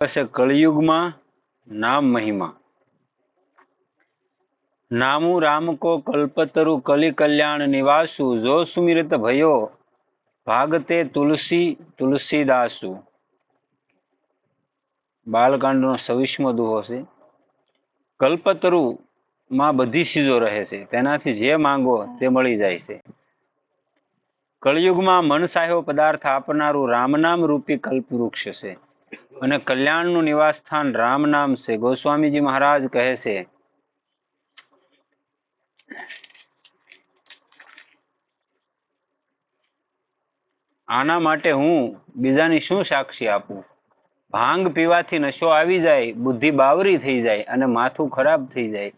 कलयुग में नाम महिमा। नामु राम को कल्पतरु कलि कल्याण निवासु, जो सुमिरत भयो भागते तुलसी तुलसीदासु। बालकांडनो 26मो दुहो छे। कल्पतरु में बधी चीजों रहे छे, तेनाथी जे मांगो ते मळी जाय छे। कलयुग में मनसाह्यो पदार्थ आपनारू राम नाम रूपी कल्पवृक्ष छे અને કલ્યાણનું નિવાસ સ્થાન રામ નામ છે। ગોસ્વામીજી મહારાજ કહે છે, આના માટે હું બીજાની શું સાક્ષી આપું? ભાંગ પીવાથી નશો આવી જાય, બુદ્ધિ બાવરી થઈ જાય અને માથું ખરાબ થઈ જાય,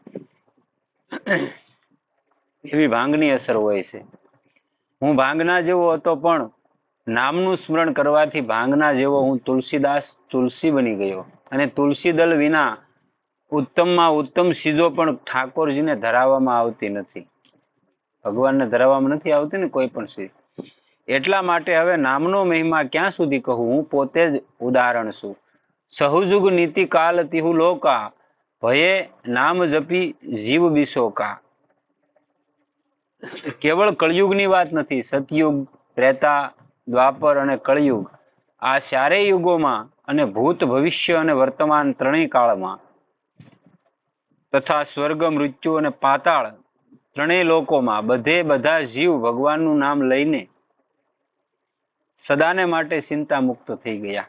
એવી ભાંગની અસર હોય છે। હું ભાંગના જેવો હતો, પણ નામનું સ્મરણ કરવાથી ભાંગના જેવો હું તુલસીદાસ तुलसी बनी गयो। अने तुलसी दल विना उत्तम में उत्तम चीजों पण ठाकोरजी ने धरावामां आवती नथी, भगवान ने धरावामां नथी आवती ने कोई पण चीज। एटला माटे हवे नामनो महिमा क्यां सुधी कहूं? हूँ पोते ज उदाहरण छुं। सहजुग नीति काल तिहु लोका, भये नाम जपी जीव बिसोका। केवल कलयुगनी वात नथी, सतयुग, त्रेता, द्वापर अने कलयुग, आ चारे युगोमां અને ભૂત ભવિષ્ય અને વર્તમાન ત્રણેય કાળમાં તથા સ્વર્ગ મૃત્યુ અને પાતાળ ત્રણેય લોકોમાં બધે બધા જીવ ભગવાનનું નામ લઈને સદાને માટે ચિંતા મુક્ત થઈ ગયા।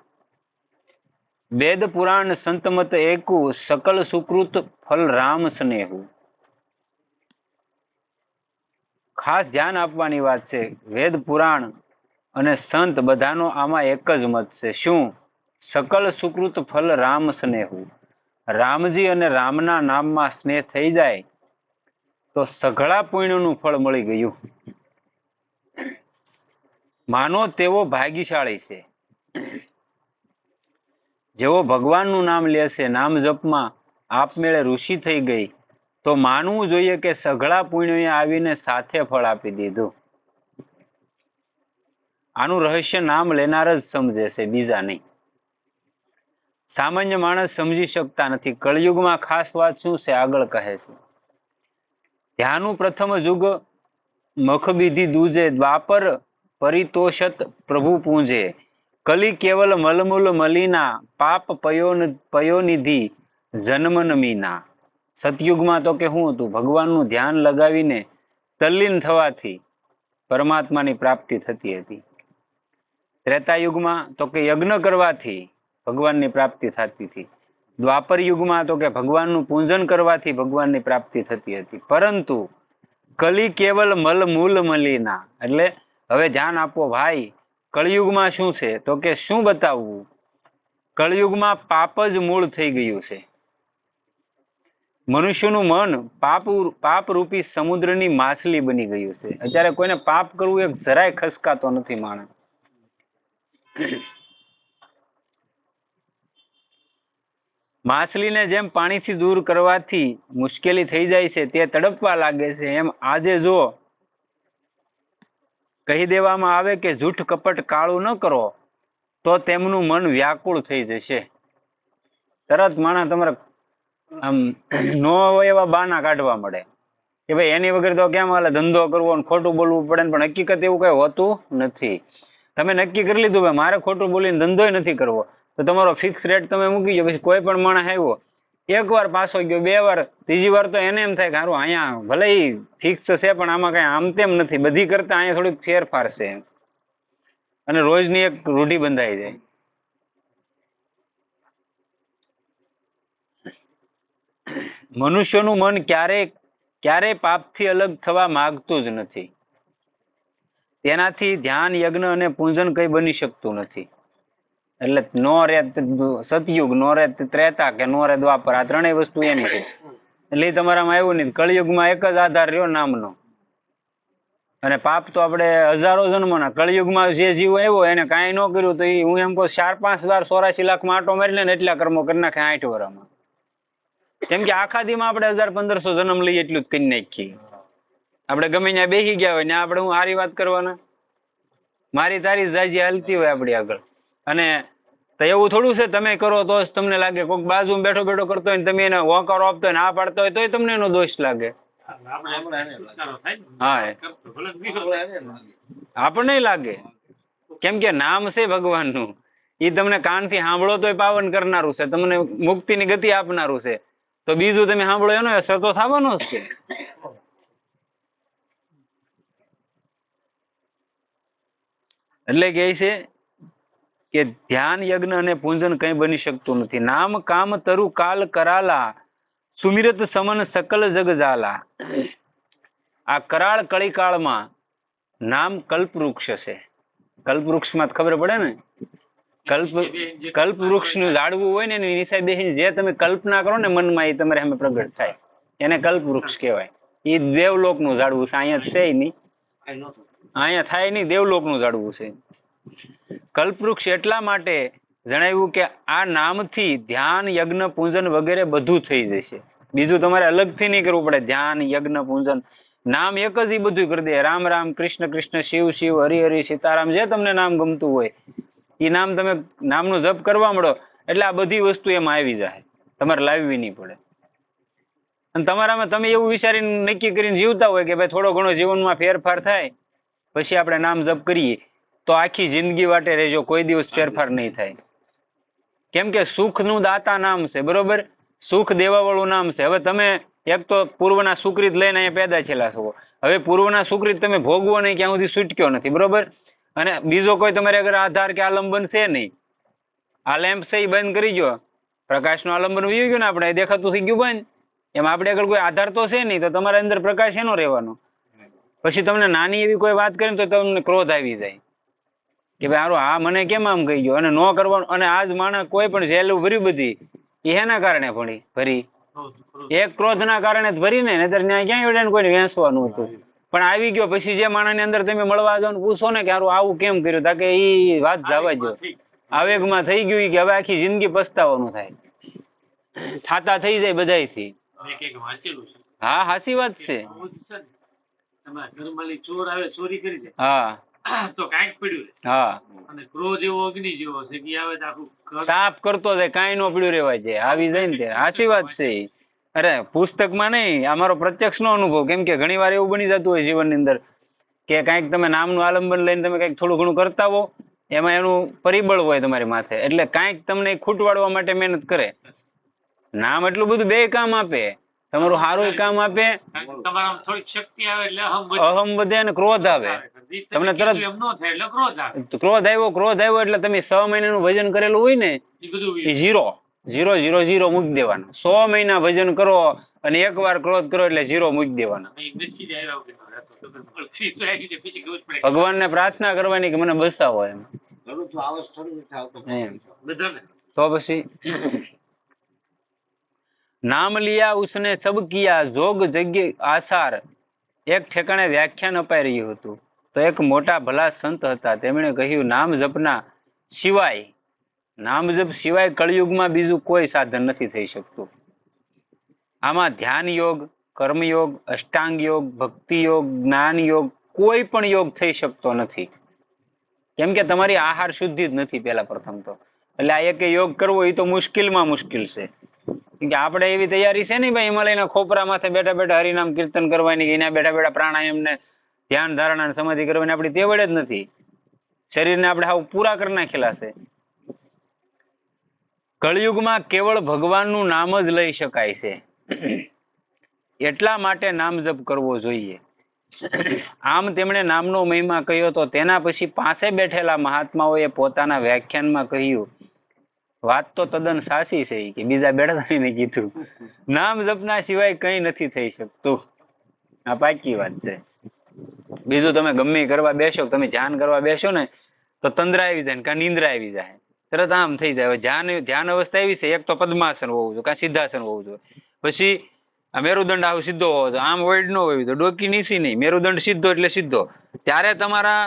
વેદ પુરાણ સંતમત એકુ, સકલ સુકૃત ફલ રામ સ્નેહુ। ખાસ ધ્યાન આપવાની વાત છે, વેદ પુરાણ અને સંત બધાનો આમાં એક જ મત છે। શું? सकल सुकृत फल राम स्नेहु। रामजी अने रामना नाम में स्नेह थई जाए तो सघळा पुण्यनुं फल मळी गयुं। मानो तेवो भाग्यशाળી छे। जेवो भगवाननुं नाम ले छे, नाम जपमां आपमेळे ऋषि थई गई, तो मानवुं जोईए के सघळा पुण्योए आवीने साथे फळ आपी दीधुं। आनुं रहस्य नाम लेनार ज समझे छे, बीजा नहीं। सामान्य माणस समझी शकता नहीं। कलयुग में खास बात शू से आगळ कहे छे, ध्यानु प्रथम युग मखबीधी दूजे, द्वापर परितोषत प्रभु पूंजे, कली केवल मलमूल मलीना, पाप पयोनिधि जन्मन मीना। सतयुग में तो के हूँ हतुं? भगवाननुं ध्यान लगावीने तल्लीन थवाथी परमात्मानी प्राप्ति थती हती। त्रेता युग में तो के यज्ञ करवाथी भगवान की प्राप्ति थती थी। द्वापर युग में तो के भगवान पूजन करवाथी भगवान की प्राप्ति थती हती। परंतु कली केवल मल मूल मलीना, एटले हवे ध्यान आपो भाई, कलयुग में शू छे? तो के शू बतावुं? कलयुग में पाप ज मूल थई गयुं छे। मनुष्यनुं मन पाप रूपी समुद्रनी माछली बनी गयुं छे। अत्यारे कोईने पाप करवुं एक जराय खसकातो नथी माणस। माछली ने जेम पानी थी दूर करवाथी मुश्केली थई जाय छे, ते तड़पवा लागे छे, एम आजे जो कही देवामां आवे के झूठ कपट काळुं न करो तो तेमनुं मन व्याकुळ थई जशे। तरत माणस तमारे आम नो होय एवा बाना काढवा मळे के भाई एनी वगर तो केम हाले, धंधो करवो ने खोटुं बोलवुं पड़े, पण हकीकत एवुं कई होतुं नथी। तमे नक्की करी लीधुं भाई मारे खोटुं बोलीने धंधोय नथी करवो, तो तमारो फिक्स रेट तमे मूकी दो। कोई पण माणस आव्यो, एक वार पाछो गयो, बे वार, तीजी वार तो एने एम थाय के हारुं अहींया भले ई फिक्स छे पण आमां कांई आम तेम नथी, बधी करता अहींया थोड़ी फेरफार छे, अने रोजनी एक रूढी बंधाई जाय। मनुष्यनुं मन क्यारे पापथी अलग थवा मागतुं ज नथी। तेनाथी ध्यान यज्ञ अने पूजन कई बनी शकतुं नथी। એટલે નો રે સતયુગ, નો રે ત્રેતા કે નો રે દ્વાપર, આ ત્રણેય વસ્તુ એની છે। એટલે તમારામાં આવ્યું નહીં। કળિયુગમાં એક જ આધાર રહ્યો નામનો, અને પાપ તો આપણે હજારો જન્મોના। કળિયુગમાં જે જીવ આવ્યો એને કાંઈ ન કર્યું તો હું એમ કહું 4-5 વાર 84 લાખમાં આટો મારી લે ને એટલા કર્મો કરી નાખે 8 વર્ષમાં। કેમ કે આખા દીમાં આપણે 1500 જન્મ લઈએ એટલું જ કરી નાખીએ। આપણે ગમે ત્યાં બેસી ગયા હોય ને આપણે હું સારી વાત કરવાના, મારી તારી જાજી હાલતી હોય આપણી આગળ, અને તો એવું થોડું છે તમે કરો તો જ તમને લાગે, કોઈક બાજુમાં બેઠો બેઠો કરતો હોય ને તમે એને હોંકારો આપતો હોય, ના પાડતો હોય તોય તમને એનો દોષ લાગે. હા, આપણને લાગે, કેમ કે નામ છે ભગવાનનું, એ તમને કાનથી સાંભળો તોય પાવન કરનારું છે, તમને મુક્તિની ગતિ આપનારું છે. તો બીજું તમે સાંભળો એનો અસર તો થવાનો જ છે. એટલે કે છે કે ધ્યાન યજ્ઞ અને પૂજન કંઈ બની શકતું નથી. નામ કામ તરુ કાલ કરાલા, સુમિરત સમન સકલ જગ જાલા. આ કરાળ કળીકાળમાં નામ કલ્પવૃક્ષ છે. કલ્પવૃક્ષમાં ખબર પડે ને, કલ્પવૃક્ષનું ઝાડવું હોય ને એની નીચે બેસીને જે તમે કલ્પના કરો ને મનમાં, એ તમારે સામે પ્રગટ થાય, એને કલ્પવૃક્ષ કહેવાય. એ દેવલોકનું ઝાડવું છે, અહીંયા છે નહીં, અહીંયા થાય નહીં, દેવલોકનું ઝાડવું છે. કલ્પવૃક્ષ એટલા માટે જણાવ્યું કે આ નામથી ધ્યાન યજ્ઞ પૂજન વગેરે બધું થઈ જશે. બીજું તમારે અલગથી નહીં કરવું પડે. ધ્યાન યજ્ઞ પૂજન નામ એક જ, એ બધું કરી દે. રામ રામ, કૃષ્ણ કૃષ્ણ, શિવ શિવ, હરિ હરિ, સીતારામ, જે તમને નામ ગમતું હોય એ નામ તમે નામનો જપ કરવા મળો એટલે આ બધી વસ્તુ એમાં આવી જાય, તમારે લાવવી નહીં પડે. અને તમારામાં તમે એવું વિચારીને નક્કી કરીને જીવતા હોય કે ભાઈ થોડો ઘણો જીવનમાં ફેરફાર થાય પછી આપણે નામ જપ કરીએ, તો આખી જિંદગી વાટે રહેજો, કોઈ દિવસ ફેરફાર નહીં થાય. કેમ કે સુખનું દાતા નામ છે, બરોબર, સુખ દેવાવાળું નામ છે. હવે તમે એક તો પૂર્વના સુકૃત લઈને અહીંયા પેદા થયેલા છો, હવે પૂર્વના સુકૃત તમે ભોગવો નહીં, ક્યાં સુધી છૂટક્યો નથી, બરોબર. અને બીજો કોઈ તમારે અગર આધાર કે આલંબન છે નહીં, આ લેમ્પ છે એ બંધ કરી ગયો, પ્રકાશનું આલંબન વયું ગયું ને, આપણે દેખાતું થઈ ગયું બંધ, એમ આપણે આગળ કોઈ આધાર તો છે નહીં, તો તમારા અંદર પ્રકાશ એનો રહેવાનો. પછી તમને નાની એવી કોઈ વાત કરીને તો તમને ક્રોધ આવી જાય કે ભાઈ હારું આ મને કેમ આમ કહી ગયો, અને ન કરવાનું. અને આજ માણસ કોઈ પણ જેલું ભર્યું બધી એ એના કારણે ભરી એક ક્રોધના કારણે જ ભરી ને, નહીતર ત્યાં ક્યાં એવડે કોઈને વેંસવાનું હતું. પણ આવી ગયો પછી જે માણસની અંદર તમે મળવા જાઓ ને પૂછો ને કે હારું આવું કેમ કર્યું, તા કે એ વાત જવા જો આવેગમાં થઈ ગયું કે હવે આખી જિંદગી પસ્તાવાનું થાય, થાતા થઈ જાય બધાયથી. હા, સાચી વાત છે. હા, તો કાંઈક પડ્યું. હા, અને ક્રોધ એવો અગ્નિ જેવો છે કે આવે તો આખું સાફ કરતો જાય, કાંઈ નો પડ્યું રહેવાય છે, આવી જાય ને. સાચી વાત છે. અરે પુસ્તકમાં નહીં, આ મારો પ્રત્યક્ષનો અનુભવ. કેમ કે ઘણી વાર એવું બની જતું હોય જીવનની અંદર કે કાંઈક તમે નામનું આલંબન લઈને તમે કંઈક થોડું ઘણું કરતા હો, એમાં એનું પરિબળ હોય તમારી માથે, એટલે કાંઈક તમને ખૂટવાડવા માટે મહેનત કરે. નામ એટલું બધું બે કામ આપે, તમારું સારું કામ આપે, અહમ વધે અને ક્રોધ આવે. તમને તરત ક્રોધ આવ્યો એટલે તમે 6 મહિનાનું ભજન કરેલું હોય ને એ 0 0 0 0 મૂકી દેવાના. 100 મહિના ભજન કરો અને એકવાર ક્રોધ કરો એટલે 0 મૂકી દેવાના. ભગવાનને પ્રાર્થના કરવાની કે મને બચાવો એમ. તો પછી નામ લિયા ઉસને સબ કિયા, જોગ જગ્ય આસાર. એક ઠેકાણે વ્યાખ્યાન અપાઈ રહ્યું હતું, તો એક મોટા ભલા સંત હતા, તેમણે કહ્યું નામ જપના સિવાય, નામ જપ સિવાય કળિયુગમાં બીજું કોઈ સાધન નથી થઈ શકતું. આમાં ધ્યાન યોગ, કર્મયોગ, અષ્ટાંગ યોગ, ભક્તિ યોગ, જ્ઞાન યોગ, કોઈ પણ યોગ થઈ શકતો નથી. કેમ કે તમારી આહાર શુદ્ધિ જ નથી પેલા પ્રથમ તો. એટલે આ એક યોગ કરવો એ તો મુશ્કેલમાં મુશ્કેલ છે. કે આપણે એવી તૈયારી છે ને ભાઈ હિમાલયના ખોપરા માથે બેઠા બેઠા હરિનામ કીર્તન કરવાની, એના બેઠા બેઠા પ્રાણાયામ ને ધ્યાન ધારણા અને સમાધિ કરવાની આપણી તેવડ જ નથી. શરીરને આપણે હાવ પૂરા કરી નાખેલા છે. કળિયુગમાં કેવળ ભગવાનનું નામ જ લઈ શકાય છે, એટલા માટે નામ જપ કરવો જોઈએ. આમ તેમણે નામનો મહિમા કહ્યો તો તેના પછી પાસે બેઠેલા મહાત્માઓએ પોતાના વ્યાખ્યાનમાં કહ્યું, વાત તો તદ્દન સાચી છે કે બીજા બેઠાને કીધું, નામ જપના સિવાય કંઈ નથી થઈ શકતું. આ પાકી વાત છે. બીજું તમે ગમે કરવા બેસો, તમે ધ્યાન કરવા બેસો ને તો તંદ્રા આવી જાય ને કાં નિંદ્રા આવી જાય, તરત આમ થઈ જાય. ધ્યાન અવસ્થા એવી છે, એક તો પદ્માસન હોવું જોઈએ, કાં સિદ્ધાસન હોવું જોઈએ, પછી આ મેરુદંડ આવું સીધો હોવો જોઈએ, આમ વૈડ ન હોવી જોઈએ, ડોકી નીચી નહીં, મેરુદંડ સીધો એટલે સીધો. ત્યારે તમારા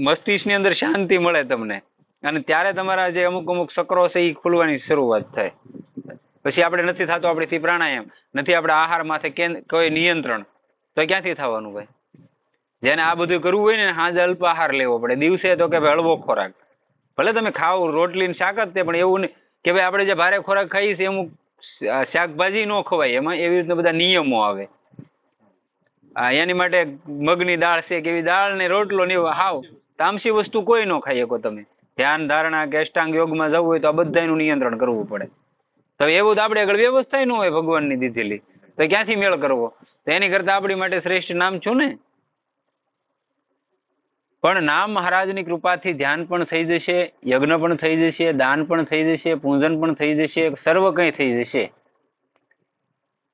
મસ્તિષ્કની અંદર શાંતિ મળે તમને, અને ત્યારે તમારા જે અમુક ચક્રો છે એ ખુલવાની શરૂઆત થાય. પછી આપણે નથી થતું આપણીથી પ્રાણાયામ, નથી આપણે આહાર માથે કોઈ નિયંત્રણ, તો ક્યાંથી થવાનું ભાઈ? જેને આ બધું કરવું હોય ને સાંજે અલ્પ આહાર લેવો પડે, દિવસે તો કે ભાઈ હળવો ખોરાક, ભલે તમે ખાઓ રોટલી ને શાક જ તે, પણ એવું નહીં કે ભાઈ આપણે જે ભારે ખોરાક ખાઈએ છીએ અમુક શાકભાજી ન ખવાય, એમાં એવી રીતના બધા નિયમો આવે. એની માટે મગની દાળ છે કે એવી દાળ ને રોટલો ને હાવ તામસી વસ્તુ કોઈ ન ખાઈ શકો તમે. ધ્યાન ધારણા કે અષ્ટાંગ યોગમાં જવું હોય તો આ બધાનું નિયંત્રણ કરવું પડે. તો એવું તો આપણે આગળ વ્યવસ્થા ન હોય ભગવાનની દીધેલી, તો ક્યાંથી મેળ કરવો? તો એની કરતા આપણી માટે શ્રેષ્ઠ નામ છું ને. પણ નામ મહારાજની કૃપાથી ધ્યાન પણ થઈ જશે, યજ્ઞ પણ થઈ જશે, દાન પણ થઈ જશે, પૂજન પણ થઈ જશે, સર્વ કંઈ થઈ જશે.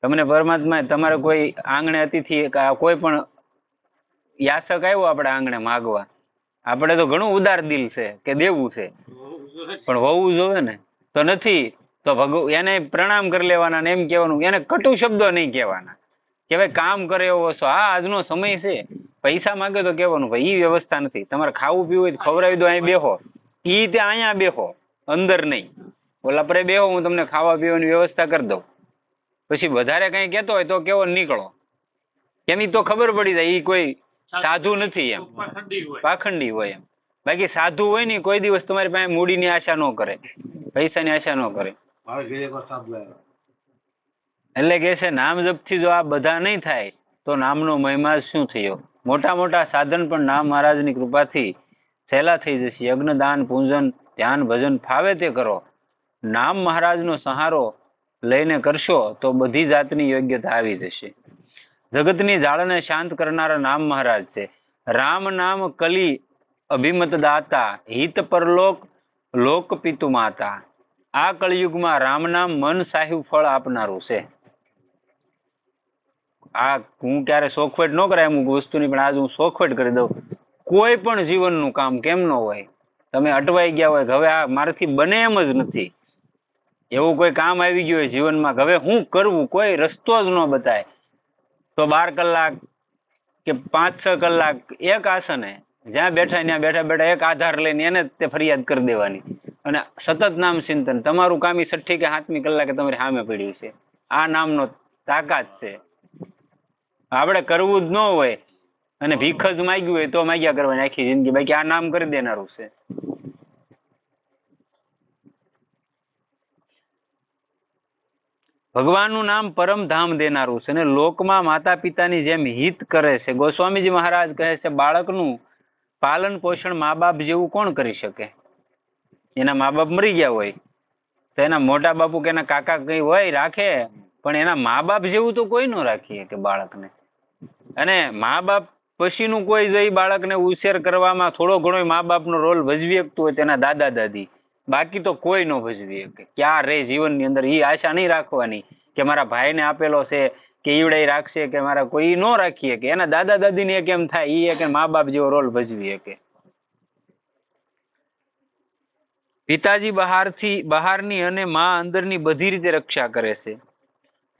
તમને પરમાત્મા તમારે કોઈ આંગણે અતિથિ કોઈ પણ યાચક આવ્યો આપણે આંગણે માગવા, આપણે તો ઘણું ઉદાર દિલ છે કે દેવું છે, પણ હોવું જોવે ને. તો નથી તો એને પ્રણામ કરી લેવાના ને એમ કહેવાનું, એને કટુ શબ્દો નહીં કહેવાના કે ભાઈ કામ કરે એવો છો, હા આજનો સમય છે. પૈસા માંગે તો કહેવાનું ભાઈ એ વ્યવસ્થા નથી, તમારે ખાવું પીવું હોય ખવડાવી દો, અહીં બેહો, એ ત્યાં અહીંયા બેહો, અંદર નહીં. ઓલા પરે બેહો, હું તમને ખાવા પીવાની વ્યવસ્થા કરી દઉં. પછી વધારે કંઈ કહેતો હોય તો કેવો નીકળો, એની તો ખબર પડી જાય એ કોઈ સાધુ નથી, એમ પાખંડી હોય એમ. બાકી સાધુ હોય ને કોઈ દિવસ તમારી પાસે મૂડીની આશા ન કરે, પૈસાની આશા ન કરે. એટલે કે છે નામ જપથી જો આ બધા નહીં થાય તો નામનો મહિમા શું થયો? મોટા મોટા સાધન પણ નામ મહારાજની કૃપાથી સહેલા થઈ જશે. યજ્ઞ દાન પૂજન ધ્યાન ભજન ફાવે તે કરો. નામ મહારાજનો સહારો લઈને કરશો તો બધી જાતની યોગ્યતા આવી જશે. જગતની જાળને શાંત કરનારા નામ મહારાજ છે. રામ નામ કલી અભિમત દાતા, હિત પરલોક લોક પિતુ માતા. આ કળિયુગમાં રામ નામ મન સાહિબ ફળ આપનારું છે. આ હું ક્યારે શોખવટ ન કરાય અમુક વસ્તુની, પણ આજ હું શોખવટ કરી દઉં. કોઈ પણ જીવનનું કામ કેમ ન હોય, તમે અટવાઈ ગયા હોય હવે આ મારાથી બને એમ જ નથી, એવું કોઈ કામ આવી ગયું હોય જીવનમાં, હવે હું કરવું કોઈ રસ્તો જ ન બતાય, તો 12 કલાક કે 5-6 કલાક એક આસને જ્યાં બેઠા ત્યાં બેઠા બેઠા એક આધાર લઈને એને તે ફરિયાદ કરી દેવાની, અને સતત નામ ચિંતન. તમારું કામ 6ઠી કે 7મી કલાકે તમારી સામે પડ્યું છે. આ નામનો તાકાત છે. આપણે કરવું જ ન હોય અને ભીખ જ માગ્યું હોય તો માગ્યા કરવાની આખી જિંદગી, બાકી આ નામ કરી દેનારું છે. ભગવાનનું નામ પરમ ધામ દેનારું છે, અને લોકમાં માતા પિતાની જેમ હિત કરે છે. ગોસ્વામીજી મહારાજ કહે છે બાળકનું પાલન પોષણ મા બાપ જેવું કોણ કરી શકે? એના મા બાપ મરી ગયા હોય તો એના મોટા બાપુ કે એના કાકા કઈ હોય રાખે, પણ એના મા બાપ જેવું તો કોઈ ન રાખીએ કે બાળકને. અને મા બાપ પછીનું કોઈ જો બાળકને ઉછેર કરવામાં થોડો ઘણો મા બાપનો રોલ ભજવી શકતું હોય તેના દાદા દાદી, બાકી તો કોઈ ન ભજવી શકે. ક્યાં રે જીવનની અંદર એ આશા નહીં રાખવાની કે મારા ભાઈને આપેલો છે કે ઈવડે રાખશે કે મારા કોઈ ન રાખીએ કે એના દાદા દાદીને કેમ થાય એ કે મા બાપ જેવો રોલ ભજવી શકે. પિતાજી બહારની અને મા અંદરની બધી રીતે રક્ષા કરે છે.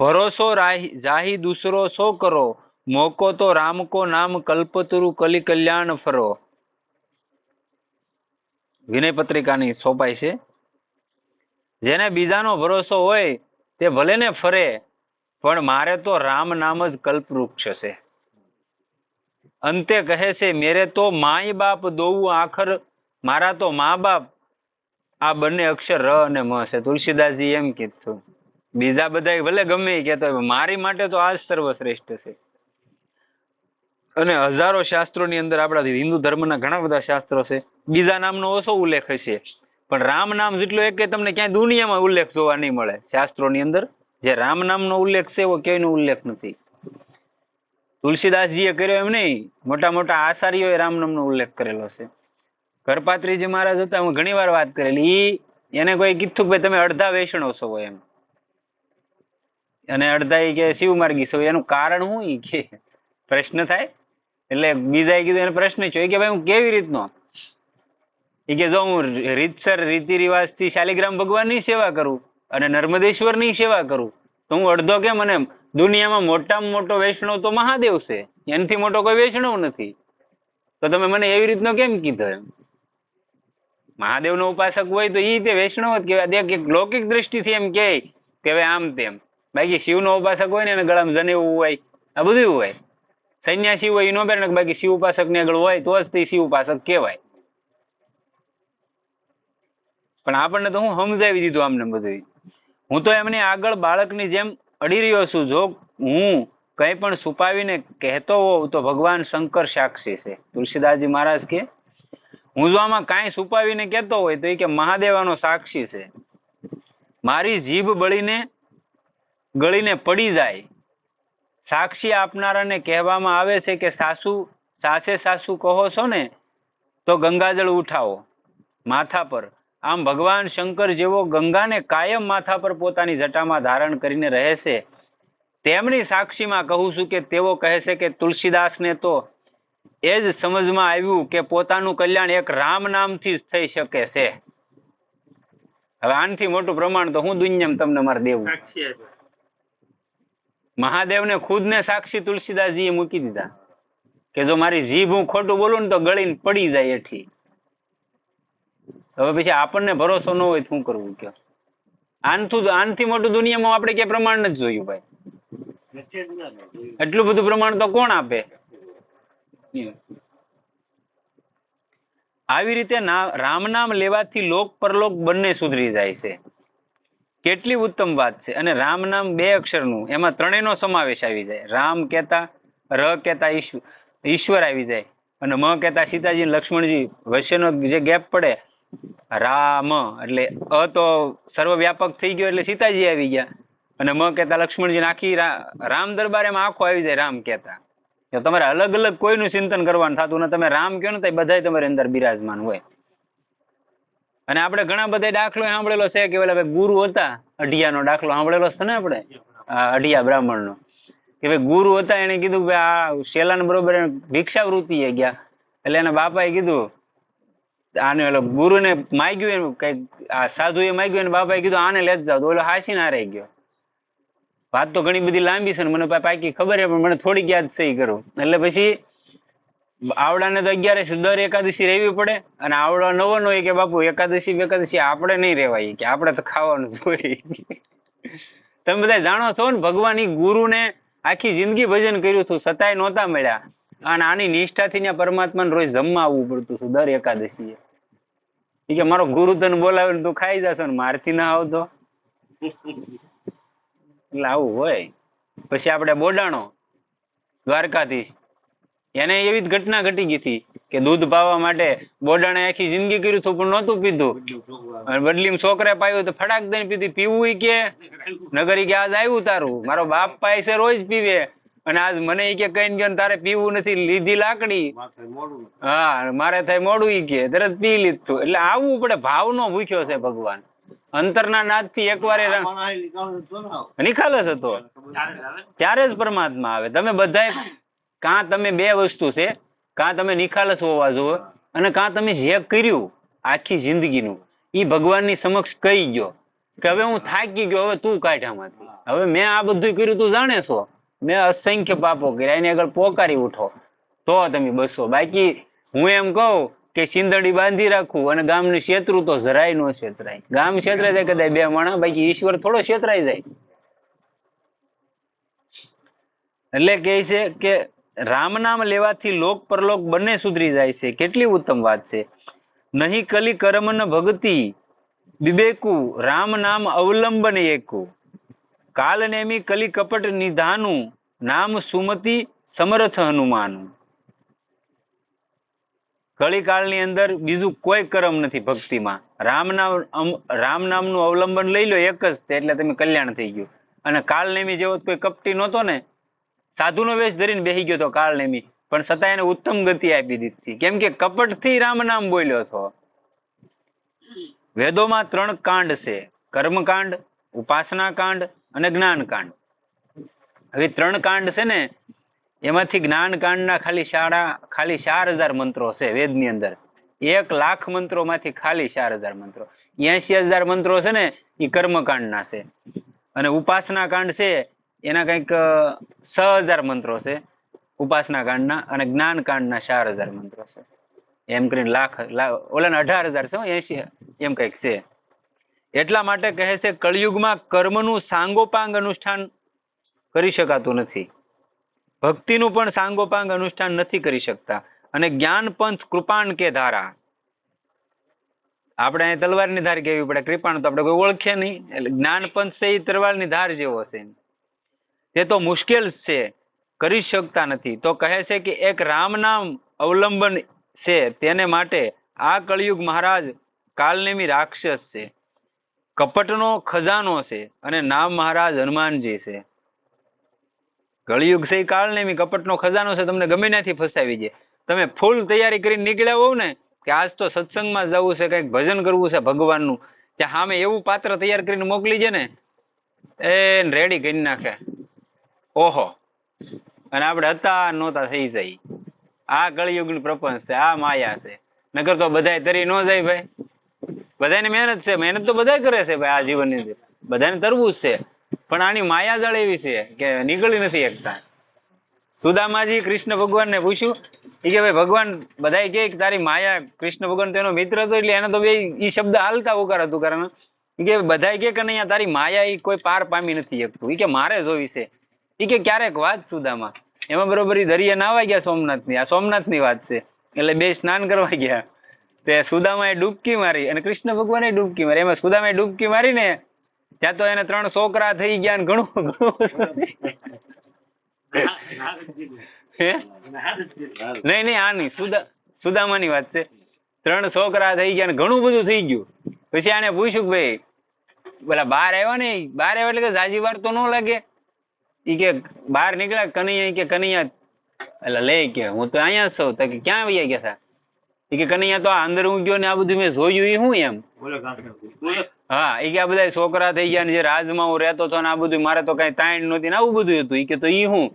ભરોસો જાહી દૂસરો સો કરો, મોકો તો રામ કો નામ કલ્પતરુ કલી કલ્યાણ ફરો. વિનય પત્રિકાની સોંપાઈ છે. જેને બીજાનો ભરોસો હોય તે ભલે ને ફરે, પણ મારે તો રામ નામ જ કલ્પવૃક્ષ છે. અંતે કહે છે મેરે તો માય બાપ દોવું આખર, મારા તો મા બાપ આ બંને અક્ષર ર અને મ છે. તુલસીદાસજી એમ કીધું. બીજા બધા ભલે ગમે એ કહેતો હોય, મારી માટે તો આ જ સર્વશ્રેષ્ઠ છે. અને હજારો શાસ્ત્રોની અંદર આપણા હિન્દુ ધર્મના ઘણા બધા શાસ્ત્રો છે. બીજા નામનો ઓછો ઉલ્લેખ હશે, પણ રામ નામ જેટલો એક કે તમને ક્યાંય દુનિયામાં ઉલ્લેખ જોવા નહીં મળે. શાસ્ત્રોની અંદર જે રામ નામનો ઉલ્લેખ છે એવો ક્યાંયનો ઉલ્લેખ નથી. તુલસીદાસજીએ કર્યો એમ નહીં, મોટા મોટા આચાર્યોએ રામ નામનો ઉલ્લેખ કરેલો છે. કરપાત્રીજી મહારાજ હતા, હું ઘણી વાર વાત કરેલી, એને કોઈ કીધું કે ભાઈ તમે અડધા વૈષ્ણવ છો એમ, અને અડધા એ કે શિવમાર્ગી છો. એનું કારણ શું એ કે પ્રશ્ન થાય. એટલે બીજા કીધું એને પ્રશ્ન છે કે ભાઈ હું કેવી રીતનો, એ કે જો હું રીતસર રીતિ રિવાજ થી શાલિગ્રામ ભગવાનની સેવા કરું અને નર્મદેશ્વરની સેવા કરું તો હું અડધો કેમ? અને દુનિયામાં મોટામાં મોટો વૈષ્ણવ તો મહાદેવ છે, એનાથી મોટો કોઈ વૈષ્ણવ નથી, તો તમે મને એવી રીતનો કેમ કીધો? એમ મહાદેવનો ઉપાસક હોય તો એ તે વૈષ્ણવ જ કહેવાય. લૌકિક દ્રષ્ટિથી એમ કે ભાઈ આમ તેમ. બાકી શિવનો ઉપાસક હોય ને એને ગળામાં જનેવું હોય, આ બધું હોય. સંન્યાસી હોય એ નો પહેરે, બાકી શિવ ઉપાસક ને આગળ હોય તો જ તે શિવ ઉપાસક કહેવાય. પણ આપણને તો હું સમજાવી દીધું આમને બધું. હું તો એમની આગળ બાળકની જેમ અડી રહ્યો છું. જો હું કંઈ પણ છુપાવીને કહેતો હોઉં તો ભગવાન શંકર સાક્ષી છે. તુલસીદાસજી મહારાજ કે હું જો આમાં કાંઈ છુપાવીને કહેતો હોય તો એ કે મહાદેવાનો સાક્ષી છે. મારી જીભ ગળીને પડી જાય. સાક્ષી આપનારાને કહેવામાં આવે છે કે સાસુ કહો છો ને તો ગંગાજળ ઉઠાવો માથા પર. આમ ભગવાન શંકર જેવો ગંગાને કાયમ માથા પર પોતાની જટામાં ધારણ કરીને રહે છે, તેમની સાક્ષીમાં કહું છું કે તેઓ કહે છે કે તુલસીદાસને તો એ જ સમજમાં આવ્યું કે પોતાનું કલ્યાણ એક રામ નામથી જ થઈ શકે છે. હવે આનથી મોટું પ્રમાણ તો હું દુનિયામાં તમને મારે દેવું. મહાદેવને ખુદને સાક્ષી તુલસીદાસજીએ મૂકી દીધા કે જો મારી જીભ હું ખોટું બોલું ને તો ગળીને પડી જાય એઠી. હવે પછી આપણને ભરોસો ન હોય શું કરવું કયો? આનથી મોટું દુનિયામાં આપણે ક્યાં પ્રમાણ નથી જોયું ભાઈ. એટલું બધું પ્રમાણ તો કોણ આપે? આવી રીતે રામ નામ લેવાથી લોક પરલોક બંને સુધરી જાય છે. કેટલી ઉત્તમ વાત છે. અને રામ નામ 2 અક્ષરનું, એમાં ત્રણેયનો સમાવેશ આવી જાય. રામ કહેતા, ર કહેતા ઈશ્વર આવી જાય, અને મ કહેતા સીતાજી લક્ષ્મણજી વચ્ચેનો જે ગેપ પડે રામ એટલે અ તો સર્વવ્યાપક થઈ ગયો એટલે સીતાજી આવી ગયા, અને મ કહેતા લક્ષ્મણજી આખી રામ દરબાર એમાં આખો આવી જાય રામ કહેતા. તમારે અલગ અલગ કોઈનું ચિંતન કરવાનું થતું ને તમે રામ કહો ને તો બધા તમારી અંદર બિરાજમાન હોય. અને આપણે ઘણા બધા દાખલો સાંભળેલો છે કે પેલા ગુરુ હતા, અઢિયાનો દાખલો સાંભળેલો છે ને આપણે, અઢિયા બ્રાહ્મણનો, કે ભાઈ ગુરુ હતા એને કીધું કે આ શેલાને બરોબર ભિક્ષાવૃત્તિ ગયા, એટલે એના બાપાએ કીધું આને, ઓલો ગુરુને માગ્યું એનું કઈક, આ સાધુએ માગ્યું એને બાપાએ કીધું આને લેત જાવ, તો ઓલો હાસીને હારાઈ ગયો. વાત તો ઘણી બધી લાંબી છે ને મને પાકી ખબર છે, પણ મને થોડીક યાદ સહી કરું. એટલે પછી આવડાને તો 11 દર એકાદશી રહેવી પડે, અને આવડા નવો નો કે બાપુ એકાદશી આપણે નહીં રહેવાય, કે આપણે તો ખાવાનું જ હોય. તમે બધા જાણો છો ને, ભગવાન ઈ ગુરુને આખી જિંદગી ભજન કર્યું હતું છતાંય નહોતા મળ્યા, અને આની નિષ્ઠાથી ત્યાં પરમાત્માને રોજ જમવા આવવું પડતું હતું દર એકાદશીએ. કે મારો ગુરુ તને બોલાવે તું ખાઈ જશો ને મારથી ના આવતો, એટલે આવું હોય. પછી આપણે બોડાણો દ્વારકાધીશ, એને એવી જ ઘટના ઘટી ગઈ હતી કે દૂધ પાવા માટે બોડાણે આખી જિંદગી કર્યું હતું પણ નહોતું પીધું, અને બદલીમાં છોકરા પાયું તો ફટાક દઈને પીધી. પીવું કે નગરી કે આજ આવ્યું તારું, મારો બાપ પાય છે રોજ પીવે, અને આજ મને કે કઈ ગયો તારે પીવું નથી, લીધી લાકડી, હા મારે થાય મોડું ઈ કે તરત પી લીધું. એટલે આવવું પડે, ભાવનો ભૂખ્યો છે ભગવાન. અંતરના નાદ થી એકવાર નિખાલસ હતો ત્યારે જ પરમાત્મા આવે. તમે બધા કાં તમે 2 વસ્તુ છે, કાં તમે નિખાલસ હોવા જોવે, અને કાં તમે જે કર્યું આખી જિંદગીનું એ ભગવાનની સમક્ષ કહી ગયો કે હવે હું થાકી ગયો, હવે તું કાઢ આમાંથી, હવે મેં આ બધું કર્યું તું જાણે છો, મેં અસંખ્ય પાપો કર્યા, એની આગળ પોકારી ઉઠો તો તમે બસો. બાકી હું એમ કહું કે સિંદડી બાંધી રાખવું અને ગામનું છેતરું તો જરાય નો છેતરાય. ગામ છેતરાય જાય કદાચ 2 માણસ, બાકી ઈશ્વર થોડો છેતરાઈ જાય. એટલે કહે છે કે રામ નામ લેવાથી લોક પરલોક બંને સુધરી જાય છે. કેટલી ઉત્તમ વાત છે. નહીં કલી કર્મન ભક્તિ વિવેકુ રામ નામ અવલંબન એકુ, કાલ નેમી કલી કપટ નિધાનું નામ સુમતિ સમર્થ હનુમાનું. કળીકાળની અંદર બીજું કોઈ કર્મ નથી ભક્તિમાં. રામ નામનું અવલંબન લઈ લો એક જ છે એટલે તમે કલ્યાણ થઈ ગયું. અને કાળનેમી જેવો કોઈ કપટી નહોતો ને, સાધુનો વેશ ધરીને બેસી ગયો તો કાળનેમી, પણ છતાં એને ઉત્તમ ગતિ આપી દીધી, કેમ કે કપટથી રામ નામ બોલ્યો હતો. વેદોમાં 3 કાંડ છે, કર્મકાંડ, ઉપાસના કાંડ અને જ્ઞાન કાંડ. હવે 3 કાંડ છે ને, એમાંથી જ્ઞાન કાંડના ખાલી 4000 મંત્રો છે વેદની અંદર. 1,00,000 મંત્રોમાંથી ખાલી 4000 મંત્રો. 80,000 મંત્રો છે ને એ કર્મકાંડના છે, અને ઉપાસના કાંડ છે એના કંઈક 6,000 મંત્રો છે ઉપાસના કાંડના, અને જ્ઞાન કાંડના 4,000 મંત્રો છે. એમ કરીને ઓલાના 18,000 છે, 80 એમ કંઈક છે. એટલા માટે કહે છે કળિયુગમાં કર્મનું સાંગોપાંગ અનુષ્ઠાન કરી શકાતું નથી, ભક્તિનું પણ સાંગોપાંગ અનુષ્ઠાન નથી કરી શકતા, અને જ્ઞાન પંથ કૃપાણ કે ધારા, આપણે અહીં તલવારની ધાર કહેવી પડે, કૃપાણ તો આપણે કોઈ ઓળખે નહીં. એટલે જ્ઞાનપંથ છે એ તલવારની ધાર જેવો છે. તે તો મુશ્કેલ છે, કરી શકતા નથી. તો કહે છે કે એક રામ નામ અવલંબન છે, તેને માટે આ કળિયુગ મહારાજ કાલનેમી રાક્ષસ છે, કપટનો ખજાનો છે, અને નામ મહારાજ હનુમાનજી છે. કળિયુગ છે એ કાળનેમી કપટનો ખજાનો છે, તમને ગમે ત્યાંથી ફસાવી જાય. તમે ફૂલ તૈયારી કરીને નીકળ્યા હોવ ને કે આજ તો સત્સંગમાં જવું છે, કંઈક ભજન કરવું છે ભગવાનનું, ત્યાં સામે એવું પાત્ર તૈયાર કરીને મોકલી છે ને એ રેડી કરી નાખે. ઓહો, અને આપણે હતા નહોતા થઈ જાય. આ કળિયુગનું પ્રપંચ છે, આ માયા છે. નગર તો બધાય તરી ન જાય ભાઈ. બધાની મહેનત છે, મહેનત તો બધા કરે છે ભાઈ. આ જીવનની અંદર બધાને તરવું જ છે, પણ આની માયા જળ એવી છે કે નીકળી નથી શકતા. સુદામાજી કૃષ્ણ ભગવાનને પૂછ્યું, એ કે ભાઈ ભગવાન બધાય કે તારી માયા, કૃષ્ણ ભગવાન તેનો મિત્ર હતો એટલે એને તો બે એ શબ્દ હાલતા ઉકાર હતું. કારણ કે બધાય કે અહીંયા તારી માયા એ કોઈ પાર પામી નથી શકતું. એ કે મારે જોવી છે. એ કે ક્યારેક વાત સુદામા, એમાં બરોબર દરિયા નાવા ગયા સોમનાથની. આ સોમનાથની વાત છે. એટલે બે સ્નાન કરવા ગયા, તે સુદામાએ ડૂબકી મારી અને કૃષ્ણ ભગવાને ડૂબકી મારી. એમાં સુદામાએ ડૂબકી મારીને ત્યાં તો એને 3 છોકરા થઈ ગયા ને ઘણું નહીં આ નહીં, સુદામાની વાત છે. 3 છોકરા થઈ ગયા ને ઘણું બધું થઈ ગયું. પછી આને પૂછ્યું ભાઈ બોલા બહાર આવ્યા ને, બહાર આવ્યા એટલે કે જાજી વાર તો ન લાગે. ઈ કે બહાર નીકળ્યા કનૈયા, કે કનૈયા એટલે લે કે હું તો અહીંયા જ છું. તો કે ક્યાં વયા ગયા હતા? એ કે કનૈયા તો આ અંદર હું ગયો ને આ બધું મેં જોયું. એ હું એમ હા, એ કે આ બધા છોકરા થઈ ગયા ને જે રાજમાં હું રહેતો હતો ને આ બધું મારે તો કઈ તાણ નહોતી ને આવું બધું હતું. એ કે તો ઈ હું,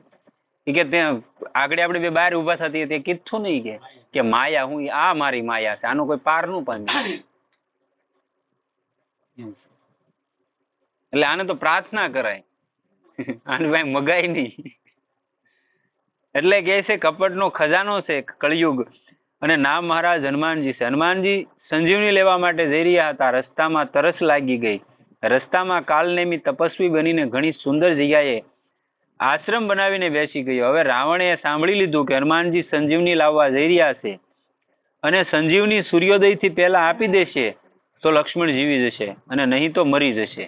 એ કે ત્યાં આગળ આપણે બે બહાર ઉભા થતી તે કીધું નહીં કે માયા હું, આ મારી માયા છે, આનો કોઈ પાર નું પામી. એટલે આને તો પ્રાર્થના કરાય, આને ભાઈ મગાય નહીં. એટલે કે છે કપટનો ખજાનો છે કળિયુગ, અને નામ મહારાજ હનુમાનજી છે. હનુમાનજી સંજીવની લેવા માટે જઈ રહ્યા હતા. રસ્તામાં તરસ લાગી ગઈ. રસ્તામાં કાલનેમી તપસ્વી બનીને ઘણી સુંદર જગ્યાએ આશ્રમ બનાવીને બેસી ગયો. હવે રાવણે સાંભળી લીધું કે હનુમાનજી સંજીવની લાવવા જઈ રહ્યા છે અને સંજીવની સૂર્યોદયથી પહેલા આપી દેશે તો લક્ષ્મણ જીવી જશે અને નહીં તો મરી જશે.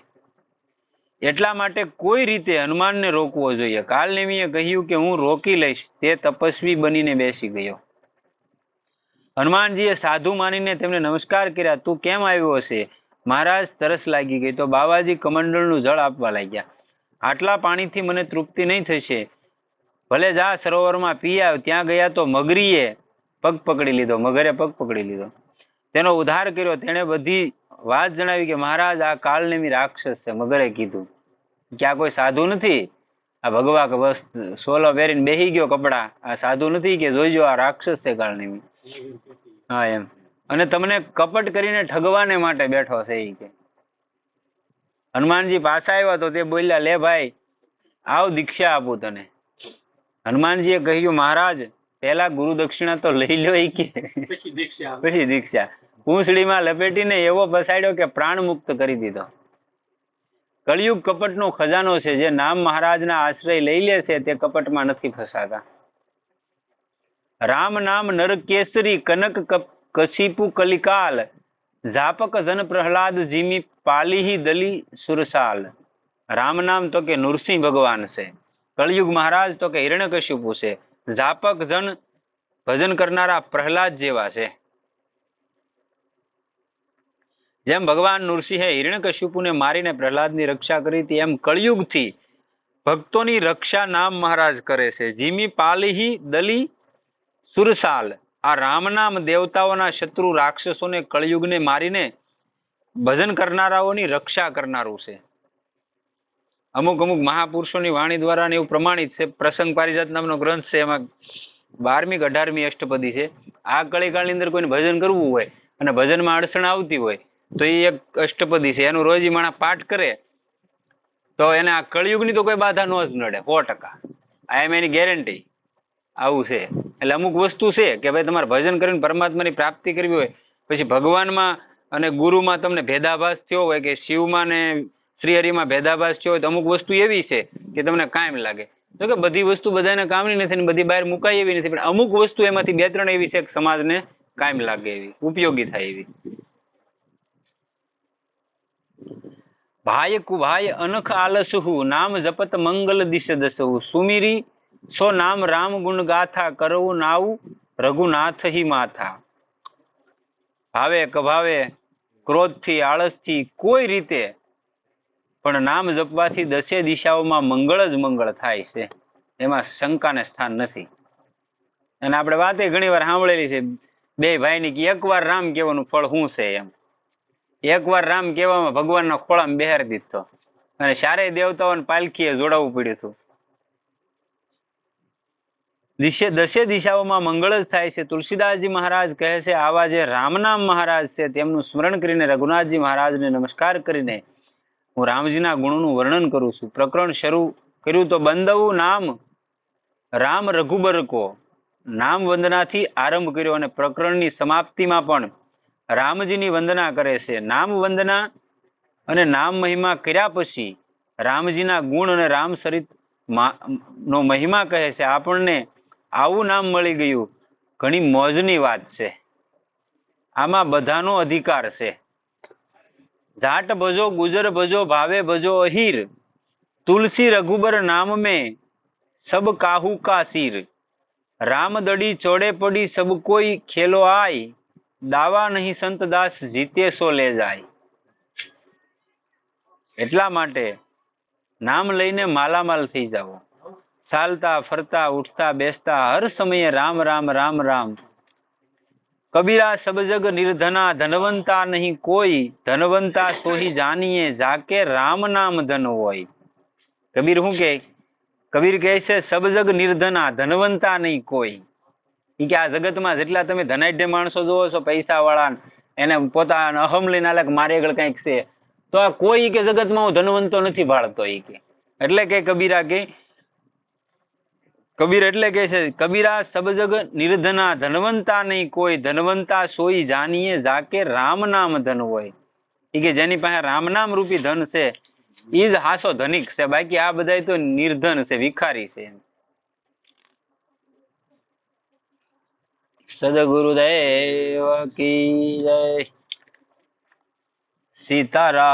એટલા માટે કોઈ રીતે હનુમાનને રોકવો જોઈએ. કાલનેમીએ કહ્યું કે હું રોકી લઈશ. તે તપસ્વી બનીને બેસી ગયો. હનુમાનજીએ સાધુ માનીને તેમને નમસ્કાર કર્યા. તું કેમ આવ્યો હશે? મહારાજ તરસ લાગી ગઈ તો બાવાજી કમંડળનું જળ આપવા લાગ્યા. આટલા પાણીથી મને તૃપ્તિ નહીં થશે, ભલે જા સરોવરમાં પી આવ. ત્યાં ગયા તો મગરીએ પગ પકડી લીધો. મગરે પગ પકડી લીધો, તેનો ઉદ્ધાર કર્યો. તેણે બધી વાત જણાવી કે મહારાજ આ કાલનેમી રાક્ષસ છે. મગરે કીધું કે આ કોઈ સાધુ નથી, આ ભગવા બસ સોલો પહેરીને બેસી ગયો કપડા, આ સાધુ નથી કે જોઈજો આ રાક્ષસ છે કાલનેમી. હા એમ, અને તમને કપટ કરીને ઠગવાને માટે બેઠો છે. એ કે હનુમાનજી પાછા આવ્યા તો તે બોલ્યા લે ભાઈ આવ દીક્ષા આપું તને. હનુમાનજીએ કહ્યું મહારાજ પહેલા ગુરુ દક્ષિણા તો લઈ લો. એ કે પછી દીક્ષા. પૂંછડીમાં લપેટીને એવો બસાડ્યો કે પ્રાણ મુક્ત કરી દીધો. કળિયુગ કપટનો ખજાનો છે. જે નામ મહારાજના આશ્રય લઈ લે છે તે કપટમાં નથી ફસાતા. રામ નામ નર કેસરી કનક કશિપુ કલિકાલ ઝાપક જન પ્રહલાદ જીમી પાલીહી દલી સુરસાલ. રામ નામ તો કે નૃસિંહ ભગવાન છે. કળિયુગ મહારાજ તો કે હિરણ્યકશિપુ છે. ઝાપક જન ભજન કરનારા પ્રહલાદ જેવા છે. જેમ ભગવાન નૃસિંહે હિરણ્યકશિપુને મારીને પ્રહલાદની રક્ષા કરી હતી, એમ કળિયુગથી ભક્તોની રક્ષા નામ મહારાજ કરે છે. જીમી પાલીહી દલી સુરસાલ. આ રામ નામ દેવતાઓના શત્રુ રાક્ષસોને કળિયુગને મારીને ભજન કરનારાઓની રક્ષા કરનારું છે. અમુક મહાપુરુષોની વાણી દ્વારા એવું પ્રમાણિત છે. પ્રસંગ પારિજાત નામનો ગ્રંથ છે, એમાં 12મી કે 18મી અષ્ટપદી છે. આ કળીકાળની અંદર કોઈને ભજન કરવું હોય અને ભજનમાં અડચણ આવતી હોય તો એ એક અષ્ટપદી છે. એનું રોજ માણસ પાઠ કરે તો એને આ કળિયુગની તો કોઈ બાધા ન જ નડે 100%. આ એમ એની ગેરંટી આવું છે. એટલે અમુક વસ્તુ છે કે ભાઈ તમારે ભજન કરીને પરમાત્માની પ્રાપ્તિ કરવી હોય, પછી ભગવાનમાં અને ગુરુમાં તમને ભેદાભાસ થયો હોય કે શિવમાં ને શ્રીહરિમાં ભેદાભાસ થયો હોય તો અમુક વસ્તુ એવી છે કે તમને કાયમ લાગે. તો કે બધી વસ્તુ બધાને કામની નથી ને બધી બહાર મુકાય એવી નથી, પણ અમુક વસ્તુ એમાંથી 2-3 એવી છે કે સમાજને કાયમ લાગે એવી, ઉપયોગી થાય એવી. ભાય કુભાય અનખ આલસહુ નામ જપત મંગલ દિશ દસહુ સુમીરી સો નામ રામ ગુણ ગાથા કરવું નાવું રઘુનાથ હિ માથા. ભાવે કભાવે ક્રોધથી આળસથી કોઈ રીતે પણ નામ જપવાથી દસે દિશાઓમાં મંગળ જ મંગળ થાય છે, એમાં શંકાને સ્થાન નથી. અને આપણે વાતે ઘણી વાર સાંભળેલી છે બે ભાઈની કે એકવાર રામ કહેવાનું ફળ શું છે એમ. એકવાર રામ કહેવામાં ભગવાનના ખોળામાં બેહારી દીધો અને ચારેય દેવતાઓને પાલખીએ જોડાવવું પડ્યું હતું. દસે દિશાઓમાં મંગળ જ થાય છે. તુલસીદાસજી મહારાજ કહે છે આવા જે રામનામ મહારાજ છે તેમનું સ્મરણ કરીને રઘુનાથજી મહારાજને નમસ્કાર કરીને હું રામજીના ગુણોનું વર્ણન કરું છું. પ્રકરણ શરૂ કર્યું તો બંદવું નામ રામ રઘુબર કો, નામ વંદનાથી આરંભ કર્યો અને પ્રકરણની સમાપ્તિમાં પણ રામજીની વંદના કરે છે. નામ વંદના અને નામ મહિમા કર્યા પછી રામજીના ગુણ અને રામચરિત નો મહિમા કહે છે. આપણને આવું નામ મળી ગયું, ઘણી મોજની વાત છે. આમાં બધાનો અધિકાર છે. જાટ ભજો ગુજર ભજો ભાવે ભજો અહીર, તુલસી રઘુબર નામ में सब काहू का सिर, राम दड़ी चौड़े पड़ी सब कोई खेलो आय, દાવા નહીં સંત દાસ જીતે સો લે જાય. એટલા માટે નામ લઈને માલામાલ થઈ જાઓ. ચાલતા ફરતા ઉઠતા બેસતા હર સમયે રામ રામ રામ રામ. કબીરા સબ જગ નિર્ધના ધનવંતા નહીં કોઈ, ધનવંતા સોહી જાનીએ જાકે રામ નામ ધન હોય. કબીર શું કે? કબીર કહે છે સબ જગ નિર્ધના ધનવંતા નહીં કોઈ. એ કે આ જગતમાં જેટલા તમે ધનાઢ્ય માણસો જોવો છો, પૈસા વાળા, એને પોતાના અહમ લઈને આલે મારે આગળ કંઈક છે, તો આ કોઈ કે જગતમાં હું ધનવંતો નથી ભાળતો. એ કે એટલે કે કબીરા કે કબીર એટલે કે છે કબીરા સબ જગ નિર્ધના ધનવંતા નહીં કોઈ, ધનવંતા સોઈ જાનીએ જાકે રામ નામ ધન હોય. એ કે જેની પાસે રામ નામ રૂપી ધન છે એ જ હાસો ધનિક છે, બાકી આ બધા તો નિર્ધન છે, ભિખારી છે. સદગુરુદેવ કી જય. સીતારામ.